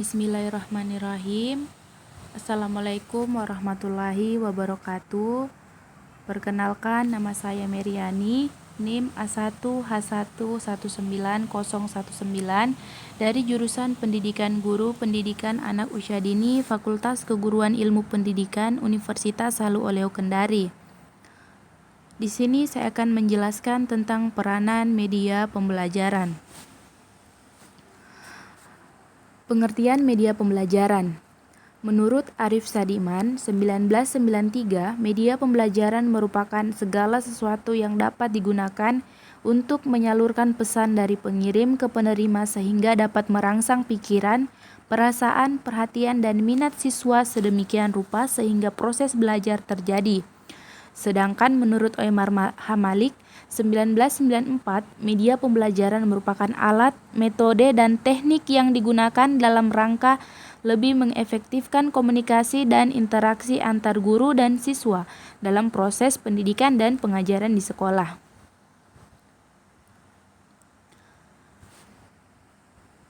Bismillahirrahmanirrahim. Assalamualaikum warahmatullahi wabarakatuh. Perkenalkan, nama saya Meriani, NIM A1H1191019 dari jurusan Pendidikan Guru Pendidikan Anak Usia Dini Fakultas Keguruan Ilmu Pendidikan Universitas Halu Oleo Kendari. Di sini saya akan menjelaskan tentang peranan media pembelajaran. Pengertian media pembelajaran. Menurut Arif Sadiman, 1993, media pembelajaran merupakan segala sesuatu yang dapat digunakan untuk menyalurkan pesan dari pengirim ke penerima sehingga dapat merangsang pikiran, perasaan, perhatian, dan minat siswa sedemikian rupa sehingga proses belajar terjadi. Sedangkan menurut Omar Hamalik, 1994, media pembelajaran merupakan alat, metode, dan teknik yang digunakan dalam rangka lebih mengefektifkan komunikasi dan interaksi antar guru dan siswa dalam proses pendidikan dan pengajaran di sekolah.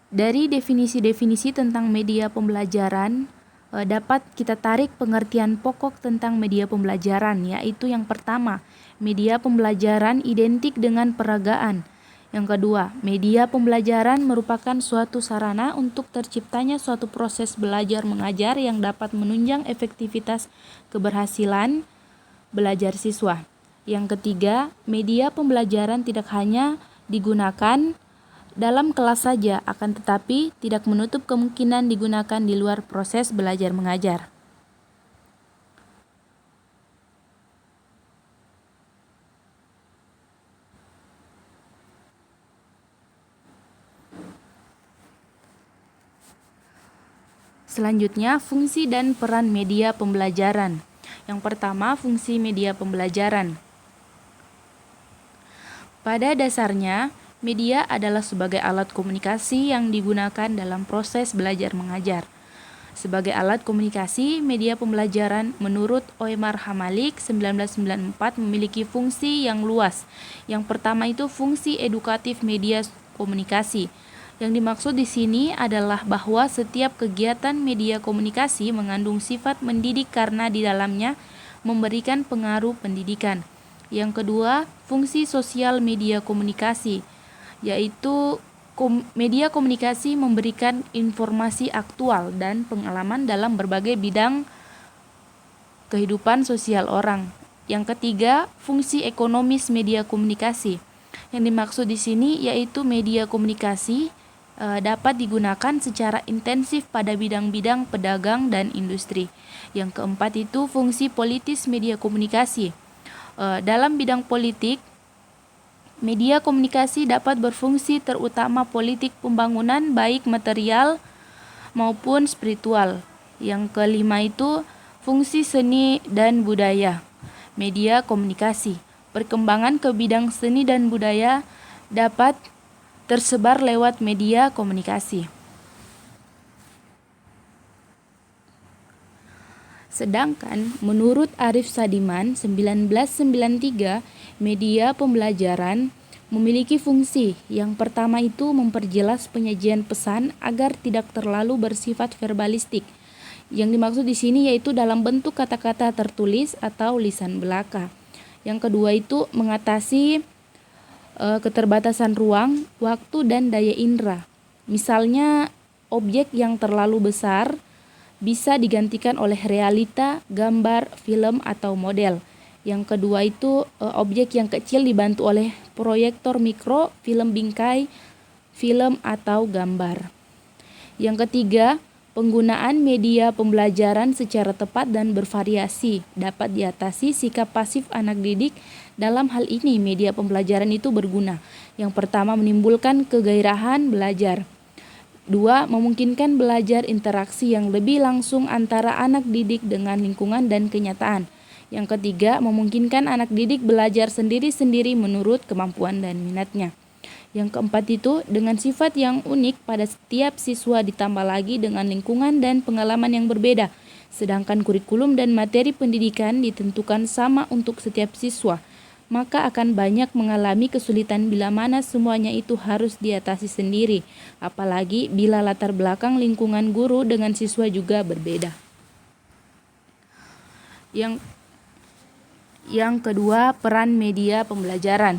Dari definisi-definisi tentang media pembelajaran, dapat kita tarik pengertian pokok tentang media pembelajaran, yaitu yang pertama, media pembelajaran identik dengan peragaan. Yang kedua, media pembelajaran merupakan suatu sarana untuk terciptanya suatu proses belajar mengajar yang dapat menunjang efektivitas keberhasilan belajar siswa. Yang ketiga, media pembelajaran tidak hanya digunakan dalam kelas saja, akan tetapi tidak menutup kemungkinan digunakan di luar proses belajar mengajar. Selanjutnya, fungsi dan peran media pembelajaran. Yang pertama, fungsi media pembelajaran. Pada dasarnya, media adalah sebagai alat komunikasi yang digunakan dalam proses belajar mengajar. Sebagai alat komunikasi, media pembelajaran menurut Omar Hamalik 1994 memiliki fungsi yang luas. Yang pertama itu fungsi edukatif media komunikasi. Yang dimaksud di sini adalah bahwa setiap kegiatan media komunikasi mengandung sifat mendidik karena di dalamnya memberikan pengaruh pendidikan. Yang kedua, fungsi sosial media komunikasi, yaitu media komunikasi memberikan informasi aktual dan pengalaman dalam berbagai bidang kehidupan sosial orang. Yang ketiga, fungsi ekonomis media komunikasi. Yang dimaksud di sini yaitu media komunikasi dapat digunakan secara intensif pada bidang-bidang pedagang dan industri. Yang keempat itu fungsi politis media komunikasi. Dalam bidang politik, media komunikasi dapat berfungsi terutama politik pembangunan baik material maupun spiritual. Yang kelima itu fungsi seni dan budaya. Media komunikasi. Perkembangan ke bidang seni dan budaya dapat tersebar lewat media komunikasi. Sedangkan menurut Arif Sadiman 1993, media pembelajaran memiliki fungsi. Yang pertama itu memperjelas penyajian pesan agar tidak terlalu bersifat verbalistik. Yang dimaksud di sini yaitu dalam bentuk kata-kata tertulis atau lisan belaka. Yang kedua itu mengatasi keterbatasan ruang, waktu, dan daya indera. Misalnya, objek yang terlalu besar bisa digantikan oleh realita, gambar, film, atau model. Yang kedua itu objek yang kecil dibantu oleh proyektor mikro, film bingkai, film, atau gambar. Yang ketiga, penggunaan media pembelajaran secara tepat dan bervariasi dapat diatasi sikap pasif anak didik. Dalam hal ini, media pembelajaran itu berguna. Yang pertama, menimbulkan kegairahan belajar. 2. Memungkinkan belajar interaksi yang lebih langsung antara anak didik dengan lingkungan dan kenyataan. Yang ketiga, memungkinkan anak didik belajar sendiri-sendiri menurut kemampuan dan minatnya. Yang keempat itu, dengan sifat yang unik pada setiap siswa ditambah lagi dengan lingkungan dan pengalaman yang berbeda. Sedangkan kurikulum dan materi pendidikan ditentukan sama untuk setiap siswa. maka akan banyak mengalami kesulitan bila mana semuanya itu harus diatasi sendiri, apalagi bila latar belakang lingkungan guru dengan siswa juga berbeda. Yang kedua, peran media pembelajaran.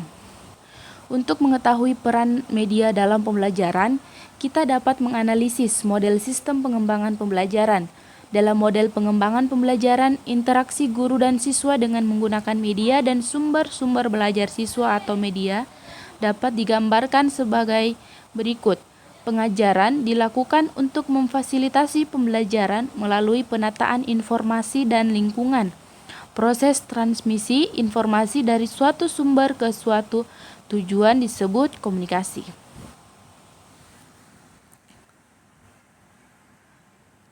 Untuk mengetahui peran media dalam pembelajaran, kita dapat menganalisis model sistem pengembangan pembelajaran. Dalam model pengembangan pembelajaran, interaksi guru dan siswa dengan menggunakan media dan sumber-sumber belajar siswa atau media dapat digambarkan sebagai berikut. Pengajaran dilakukan untuk memfasilitasi pembelajaran melalui penataan informasi dan lingkungan. Proses transmisi informasi dari suatu sumber ke suatu tujuan disebut komunikasi.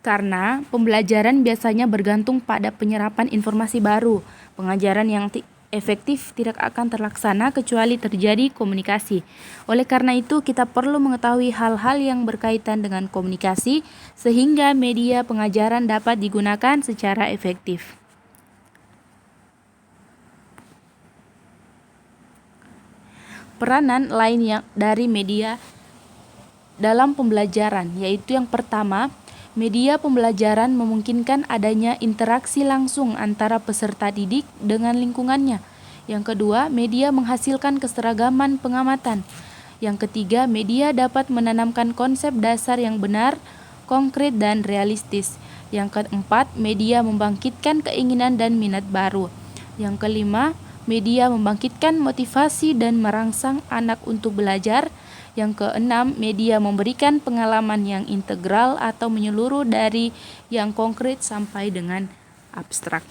Karena pembelajaran biasanya bergantung pada penyerapan informasi baru, pengajaran yang efektif tidak akan terlaksana kecuali terjadi komunikasi. Oleh karena itu, kita perlu mengetahui hal-hal yang berkaitan dengan komunikasi sehingga media pengajaran dapat digunakan secara efektif. Peranan lain yang dari media dalam pembelajaran, yaitu yang pertama, media pembelajaran memungkinkan adanya interaksi langsung antara peserta didik dengan lingkungannya. Yang kedua, media menghasilkan keseragaman pengamatan. Yang ketiga, media dapat menanamkan konsep dasar yang benar, konkret, dan realistis. Yang keempat, media membangkitkan keinginan dan minat baru. Yang kelima, media membangkitkan motivasi dan merangsang anak untuk belajar. Yang keenam, media memberikan pengalaman yang integral atau menyeluruh dari yang konkret sampai dengan abstrak.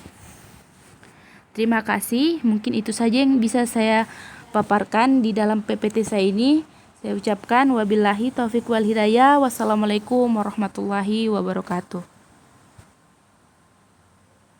Terima kasih, mungkin itu saja yang bisa saya paparkan di dalam PPT saya ini. Saya ucapkan wabillahi taufiq wal hidayah. Wassalamualaikum warahmatullahi wabarakatuh.